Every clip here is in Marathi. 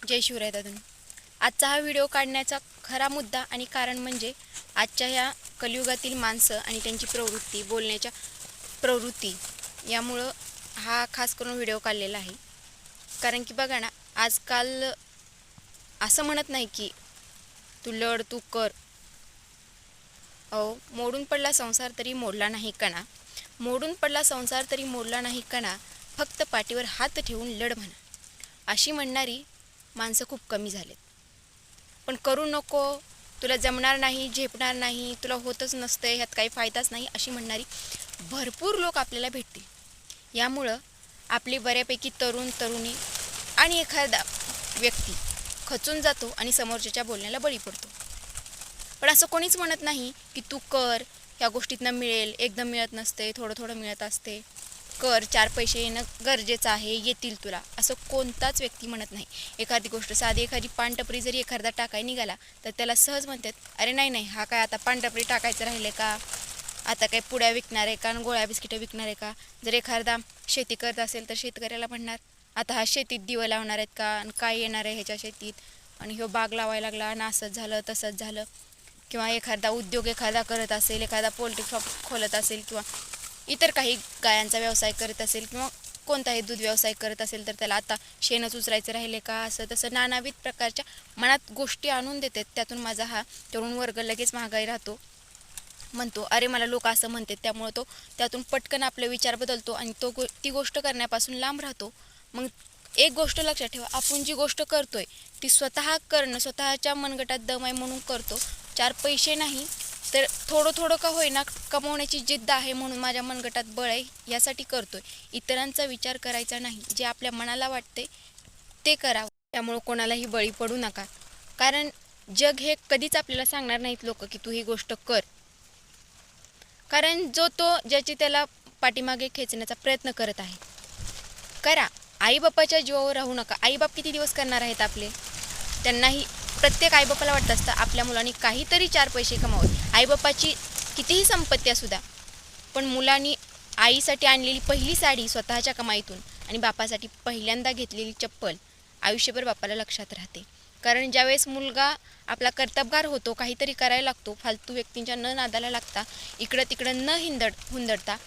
जय शिवराय दादा. आजचा हा व्हिडिओ काढण्याचा खरा मुद्दा आणि कारण म्हणजे आजच्या ह्या कलियुगातील माणसं आणि त्यांची प्रवृत्ती, बोलण्याच्या प्रवृत्ती यामुळं हा खास करून व्हिडिओ काढलेला आहे. कारण की बघा ना, आजकाल असं म्हणत नाही की तू लढ, तू कर. अहो, मोडून पडला संसार तरी मोडला नाही कणा. मोडून पडला संसार तरी मोडला नाही कणा. फक्त पाठीवर हात ठेवून लढ म्हणा. अशी म्हणणारी माणसं खूप कमी झालेत. पण करू नको, तुला जमणार नाही, झेपणार नाही, तुला होतच नसते, ह्यात काही फायदाच नाही अशी म्हणणारी भरपूर लोक आपल्याला भेटतील. यामुळं आपली बऱ्यापैकी तरुण तरुणी आणि एखादा व्यक्ती खचून जातो आणि समोरच्याच्या बोलण्याला बळी पडतो. पण असं कोणीच म्हणत नाही की तू कर, ह्या गोष्टीतनं मिळेल, एकदम मिळत नसते, थोडं थोडं मिळत असते, कर, 4 पैसे येणं गरजेचं आहे, येतील तुला, असं कोणताच व्यक्ती म्हणत नाही. एखादी गोष्ट साधी, एखादी पानटपरी जरी एखादा टाकाय निघाला तर त्याला सहज म्हणतात, अरे नाही नाही, हा काय आता पानटपरी टाकायचं राहिले का, आता काय पुड्या विकणार आहे का आणि गोळ्या बिस्किटं विकणार आहे का. जर एखादा शेती करत असेल तर शेतकऱ्याला म्हणणार, आता हा शेतीत दिवं लावणार आहेत का आणि काय येणार आहे ह्याच्या शेतीत, आणि ह्यो बाग लावायला लागला आणि असंच झालं तसंच झालं. किंवा एखादा उद्योग एखादा करत असेल, एखादा पोल्ट्री फार्म खोलत असेल किंवा इतर काही गायांचा व्यवसाय करत असेल किंवा कोणताही दूध व्यवसाय करत असेल तर त्याला आता शेणच उचरायचं राहिले का, असं तसं नानाविध प्रकारच्या मनात गोष्टी आणून देतात. त्यातून माझा हा तरुण वर्ग लगेच महागाई राहतो, म्हणतो अरे मला लोक असं म्हणतात, त्यामुळे तो त्यातून पटकन आपले विचार बदलतो आणि ती गोष्ट करण्यापासून लांब राहतो. मग एक गोष्ट लक्षात ठेवा, आपण जी गोष्ट करतोय ती स्वतः करणं, स्वतःच्या मनगटात दम आहे म्हणून करतो. 4 पैसे नाही तर थोडं थोडं का होईना कमवण्याची जिद्द आहे म्हणून माझ्या मनगटात बळ आहे यासाठी करतोय. इतरांचा विचार करायचा नाही, जे आपल्या मनाला वाटते ते करावं. त्यामुळं कोणालाही बळी पडू नका. कारण जग हे कधीच आपल्याला सांगणार नाहीत लोक की तू ही गोष्ट कर. कारण जो तो ज्याची त्याला पाठीमागे खेचण्याचा प्रयत्न करत आहे, करा. आईबापाच्या जीवावर राहू नका. आईबाप किती दिवस करणार आहेत आपले, त्यांनाही प्रत्येक आईबापाला वाटत असतं आपल्या मुलांनी काहीतरी 4 पैसे कमावे. आईबापाची कितीही संपत्ती असू द्या, पण मुलांनी आईसाठी आणलेली पहिली साडी स्वतःच्या कमाईतून आणि बापासाठी पहिल्यांदा घेतलेली चप्पल आयुष्यभर बापाला लक्षात राहते. कारण ज्यावेळेस मुलगा आपला कर्तबगार होतो, काहीतरी करायला लागतो, फालतू व्यक्तींच्या न नादाला लागता, इकडं तिकडं न हुंदडता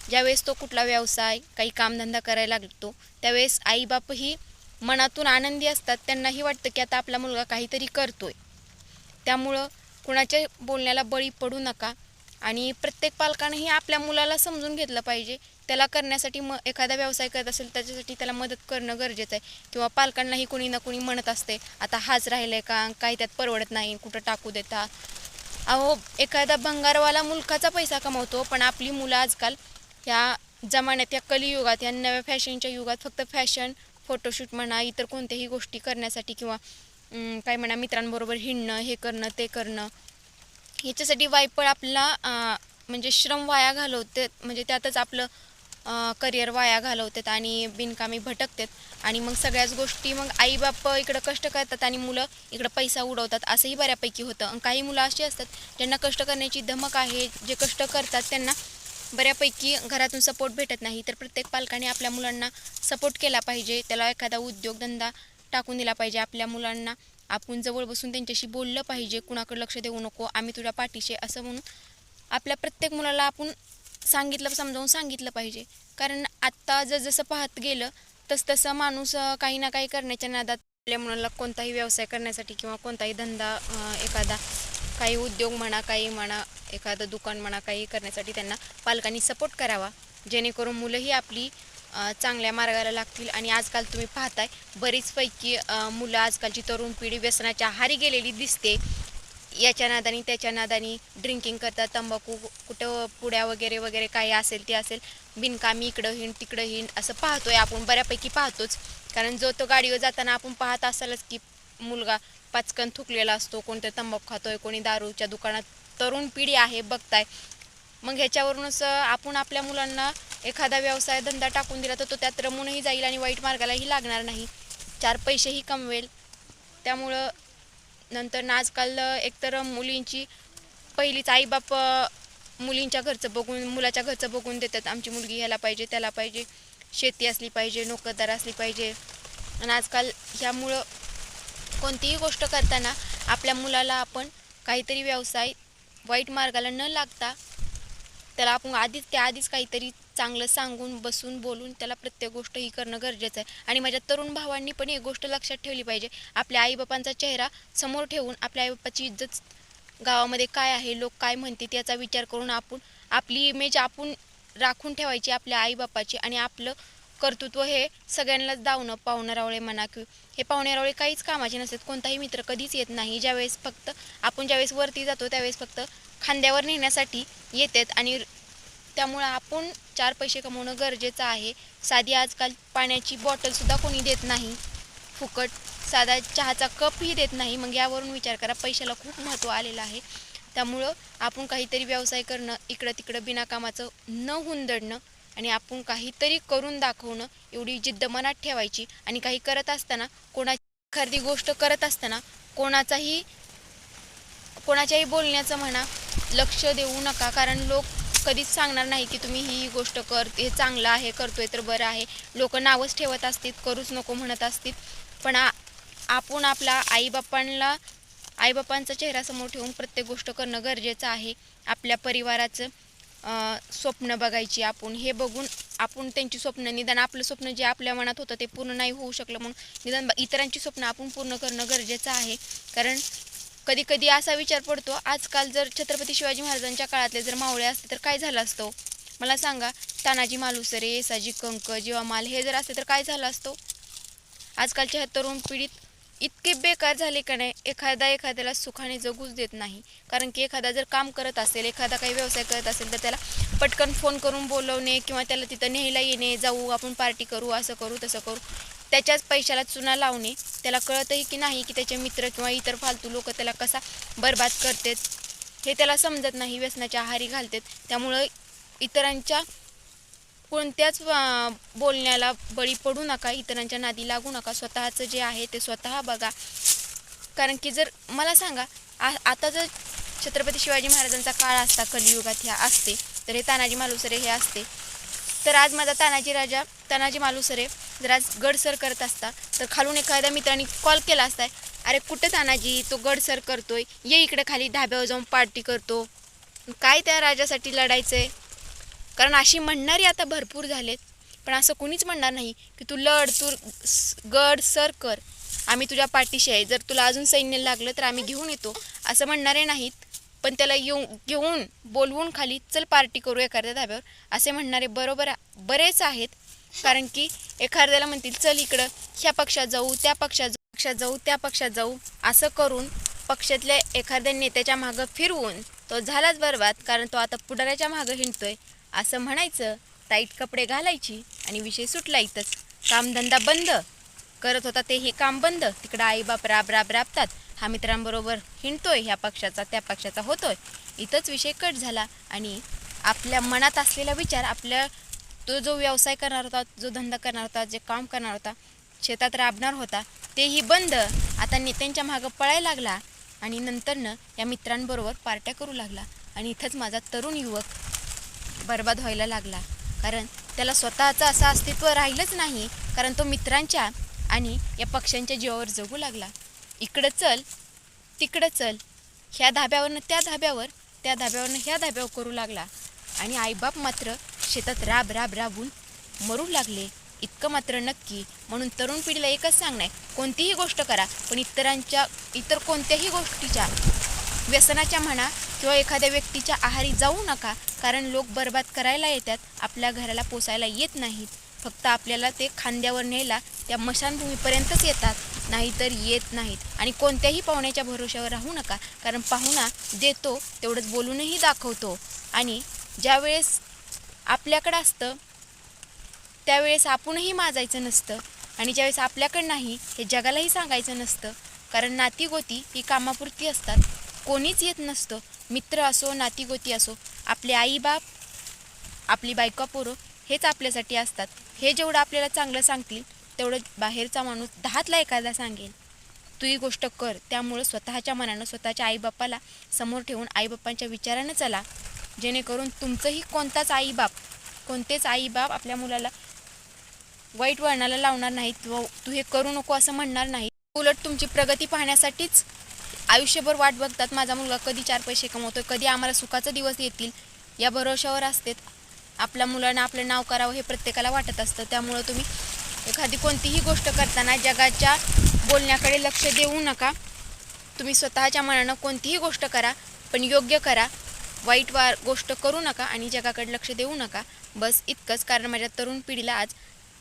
ज्यावेळेस तो कुठला व्यवसाय काही कामधंदा करायला लागतो, त्यावेळेस आईबापही मनातून आनंदी असतात. त्यांनाही वाटतं की आता आपला मुलगा काहीतरी करतोय. त्यामुळं कुणाच्या बोलण्याला बळी पडू नका. आणि प्रत्येक पालकानेही आपल्या मुलाला समजून घेतलं पाहिजे. त्याला करण्यासाठी एखादा व्यवसाय करत असेल त्याच्यासाठी त्याला मदत करणं गरजेचं आहे. किंवा पालकांनाही कुणी ना कुणी म्हणत असते, आता हाच राहिलं आहे का, काही त्यात परवडत नाही, कुठं टाकू देता. अहो, एखादा भंगारवाला मुलखाचा पैसा कमवतो, पण आपली मुलं आजकाल ह्या जमान्यात, या कलियुगात, या नव्या फॅशनच्या युगात फक्त फॅशन, फोटोशूट म्हणा, इतर कोणत्याही गोष्टी करण्यासाठी किंवा काय म्हणा मित्रांबरोबर हिंडणं, हे करणं ते करणं, ह्याच्यासाठी वायपळ आपला म्हणजे श्रम वाया घालवतात. म्हणजे त्यातच आपलं करिअर वाया घालवतात आणि बिनकामी भटकतात. आणि मग सगळ्याच गोष्टी, मग आईबाप इकडं कष्ट करतात आणि मुलं इकडं पैसा उडवतात, असंही बऱ्यापैकी होतं. आणि काही मुलं अशी असतात ज्यांना कष्ट करण्याची धमक आहे, जे कष्ट करतात त्यांना बऱ्यापैकी घरातून सपोर्ट भेटत नाही. तर प्रत्येक पालकाने आपल्या मुलांना सपोर्ट केला पाहिजे, त्याला एखादा उद्योगधंदा टाकून दिला पाहिजे. आपल्या मुलांना आपण जवळ बसून त्यांच्याशी बोललं पाहिजे, कुणाकडे लक्ष देऊ नको, आम्ही तुझ्या पाठीशी असं म्हणून आपल्या प्रत्येक मुलाला आपण समजावून सांगितलं पाहिजे. कारण आत्ता जसं पाहत गेलं तसं माणूस काही ना काही करण्याच्या नादात आपल्या मुलाला कोणताही व्यवसाय करण्यासाठी किंवा कोणताही धंदा, एखादा काही उद्योग म्हणा, काही म्हणा, एखादं दुकान म्हणा, काही करण्यासाठी त्यांना पालकांनी सपोर्ट करावा, जेणेकरून मुलंही आपली चांगल्या मार्गाला लागतील. आणि आजकाल तुम्ही पाहताय बरीचपैकी मुलं, आजकालची तरुण पिढी व्यसनाच्या आहारी गेलेली दिसते. याच्या नादानी त्याच्या नादानी ड्रिंकिंग करतात, तंबाखू, कुठं पुड्या वगैरे वगैरे काही असेल ते असेल, बिनकामी इकडं हिंड तिकडं हिंड असं पाहतोय आपण, बऱ्यापैकी पाहतोच. कारण जो तो गाडीवर जाताना आपण पाहत असालच की मुलगा पाचकन थुकलेला असतो, कोणतं तंबाखू खातोय, कोणी दारूच्या दुकानात. तरुण पिढी आहे, बघताय. मग ह्याच्यावरूनच आपण आपल्या मुलांना एखादा व्यवसाय धंदा टाकून दिला तर तो त्यात रमूनही जाईल आणि वाईट मार्गालाही लागणार नाही, 4 पैसेही कमवेल. त्यामुळं नंतर आजकाल एकतर मुलींची पहिलीच आईबाप मुलींच्या घरचं बघून, मुलाच्या घरचं बघून देतात, आमची मुलगी ह्याला पाहिजे त्याला पाहिजे, शेती असली पाहिजे, नोकरदार असली पाहिजे. आणि आजकाल ह्यामुळं कोणतीही गोष्ट करताना आपल्या मुलाला आपण काहीतरी व्यवसाय वाईट मार्गाला न लागता त्याला आपण आधीच काहीतरी चांगलं सांगून बसून बोलून त्याला प्रत्येक गोष्ट ही करणं गरजेचं आहे. आणि माझ्या तरुण भावांनी पण एक गोष्ट लक्षात ठेवली पाहिजे, आपल्या आईबापांचा चेहरा समोर ठेवून आपल्या आईबापाची इज्जत गावामध्ये काय आहे, लोक काय म्हणतात याचा विचार करून आपण आपली इमेज आपण राखून ठेवायची आपल्या आईबापाची. आणि आपलं कर्तृत्व हे सगळ्यांनाच दावणं. पाहुणेरावळे म्हणा की हे पाहुणेरावळे काहीच कामाचे नसतात. कोणताही मित्र कधीच येत नाही. ज्यावेळेस वरती जातो त्यावेळेस फक्त खांद्यावर नेण्यासाठी येतात. आणि त्यामुळे आपण 4 पैसे कमवणं गरजेचं आहे. साधी आजकाल पाण्याची बॉटलसुद्धा कोणी देत नाही फुकट, साधा चहाचा कपही देत नाही. मग यावरून विचार करा, पैशाला खूप महत्त्व आलेलं आहे. त्यामुळं आपण काहीतरी व्यवसाय करणं, इकडं तिकडं बिनाकामाचं न हुंदडणं आणि आपण काहीतरी करून दाखवणं, एवढी जिद्द मनात ठेवायची. आणि काही करत असताना एखादी गोष्ट करत असताना कोणाच्याही बोलण्याचं म्हणा लक्ष देऊ नका. कारण लोक कधीच सांगणार नाही की तुम्ही ही गोष्ट कर, हे चांगलं आहे, करतोय तर बरं आहे. लोक नावच ठेवत असतील, करूच नको म्हणत असतील. पण आपण आपला आईबापांचा चेहरा समोर ठेवून प्रत्येक गोष्ट करणं गरजेचं आहे. आपल्या परिवाराचं स्वप्न बघायची आपण, हे बघून आपण त्यांची स्वप्न, निदान आपलं स्वप्न जे आपल्या मनात होतं ते पूर्ण नाही होऊ शकलं म्हणून निदान इतरांची स्वप्न आपण पूर्ण करणं गरजेचं आहे. कारण कधी कधी असा विचार पडतो, आजकाल जर छत्रपती शिवाजी महाराजांच्या काळातले जर मावळे असते तर काय झालं असतं मला सांगा. तानाजी मालुसरे, येसाजी कंक, जीवामाल हे जर असते तर काय झालं असतं. आजकालच्या ह्या तरुण पिढीत इतके बेकार झाले का नाही, एखाद्याला सुखाने जगूच देत नाही. कारण की एखादा जर काम करत असेल, एखादा काही व्यवसाय करत असेल तर त्याला पटकन फोन करून बोलवणे किंवा त्याला तिथं न्यायला येणे, जाऊ आपण पार्टी करू, असं करू तसं करू, त्याच्याच पैशाला चुना लावणे. त्याला कळतही की नाही की त्याचे मित्र किंवा इतर फालतू लोक त्याला कसा बर्बाद करतात हे त्याला समजत नाही, व्यसनाच्या आहारी घालतात. त्यामुळं इतरांच्या कोणत्याच बोलण्याला बळी पडू नका, इतरांच्या नादी लागू नका. स्वतःचं जे आहे ते स्वतः बघा. कारण की जर मला सांगा, आता जर छत्रपती शिवाजी महाराजांचा काळ असता, कलियुगात ह्या असते, तर हे तानाजी मालुसरे हे असते, तर आज माझा तानाजी मालुसरे जर आज गड सर करत असता तर खालून एखाद्या मित्रांनी कॉल केला असता, अरे कुठे तानाजी, तो गड सर करतोय, ये इकडे खाली ढाब्यावर जाऊन पार्टी करतो. काय त्या राजासाठी लढायचंय. कारण अशी म्हणणारी आता भरपूर झालेत. पण असं कुणीच म्हणणार नाही की तू गड सर कर, आम्ही तुझ्या पाठीशी आहे, जर तुला अजून सैन्य लागलं तर आम्ही घेऊन येतो, असं म्हणणारे नाहीत. पण त्याला घेऊन बोलवून खाली चल पार्टी करू एखाद्या धाब्यावर असे म्हणणारे बरेच आहेत. कारण की एखाद्याला म्हणतील चल इकडं ह्या पक्षात जाऊ, त्या पक्षात जाऊ असं करून पक्षातल्या एखाद्या नेत्याच्या मागं फिरवून तो झालाच बरबाद. कारण तो आता पुढाऱ्याच्या मागं हिंडतोय असं म्हणायचं, टाईट कपडे घालायची आणि विषय सुटला इथंच. कामधंदा बंद करत होता ते हे काम बंद. तिकडं आईबाप राबतात, हा मित्रांबरोबर हिंडतोय, ह्या पक्षाचा त्या पक्षाचा होतोय, इथंच विषय कट झाला. आणि आपल्या मनात असलेला विचार, तो जो व्यवसाय करणार होता, जो धंदा करणार होता, जे काम करणार होता, शेतात राबणार होता, तेही बंद. आता नेत्यांच्या मागं पळायला लागला आणि नंतरनं या मित्रांबरोबर पार्ट्या करू लागला. आणि इथंच माझा तरुण युवक बर्बाद व्हायला लागला. कारण त्याला स्वतःचं असं अस्तित्व राहिलंच नाही. कारण तो मित्रांच्या आणि या पक्षांच्या जीवावर जगू लागला. इकडं चल तिकडं चल, ह्या धाब्यावरनं त्या धाब्यावर, त्या धाब्यावरनं ह्या धाब्यावर करू लागला. आणि आईबाप मात्र शेतात राबून मरू लागले. इतकं मात्र नक्की. म्हणून तरुण पिढीला एकच सांगणं, कोणतीही गोष्ट करा पण इतर कोणत्याही गोष्टीच्या, व्यसनाच्या म्हणा किंवा एखाद्या व्यक्तीच्या आहारी जाऊ नका. कारण लोक बर्बाद करायला येतात, आपल्या घराला पोसायला येत नाहीत. फक्त आपल्याला ते खांद्यावर न्यायला त्या मशानभूमीपर्यंतच येतात, नाहीतर येत नाहीत. आणि कोणत्याही पाहुण्याच्या भरोश्यावर राहू नका. कारण पाहुणा देतो तेवढंच बोलूनही दाखवतो. आणि ज्यावेळेस आपल्याकडं असतं त्यावेळेस आपणही माजायचं नसतं. आणि ज्यावेळेस आपल्याकडं नाही हे जगालाही सांगायचं नसतं. कारण नातीगोती ही कामापुरती असतात, कोणीच येत नसतं. मित्र असो, नातीगोती असो, आपले आईबाप, आपली बायका पोरं हेच आपल्यासाठी असतात. हे जेवढं आपल्याला चांगलं सांगतील तेवढं बाहेरचा माणूस 10तला एखादा सांगेल तू ही गोष्ट कर. त्यामुळं स्वतःच्या मनानं स्वतःच्या आईबापाला समोर ठेवून आईबापांच्या विचारानं चला, जेणेकरून तुमचंही कोणतेच आईबाप आपल्या मुलाला वाईट वळणाला लावणार नाहीत, तू हे करू नको असं म्हणणार नाही. उलट तुमची प्रगती पाहण्यासाठीच आयुष्यभर वाट बघतात, माझा मुलगा कधी 4 पैसे कमवतोय, कधी आम्हाला सुखाचे दिवस येतील या भरोशावर असतेत. आपल्या मुलांना आपलं नाव करावं हे प्रत्येकाला वाटत असतं. त्यामुळं तुम्ही एखादी कोणतीही गोष्ट करताना जगाच्या बोलण्याकडे लक्ष देऊ नका. तुम्ही स्वतःच्या मनानं कोणतीही गोष्ट करा, पण योग्य करा. वाईट गोष्ट करू नका आणि जगाकडे लक्ष देऊ नका. बस इतकंच. कारण माझ्या तरुण पिढीला आज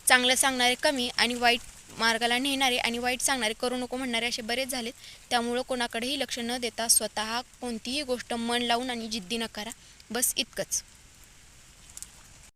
चांगलं सांगणारे कमी आणि वाईट मार्गाला नेणारे आणि वाईट सांगणारे, करू नको म्हणणारे असे बरेच झालेत. त्यामुळं कोणाकडेही लक्ष न देता स्वतः कोणतीही गोष्ट मन लावून आणि जिद्दीनं करा. बस इतकंच.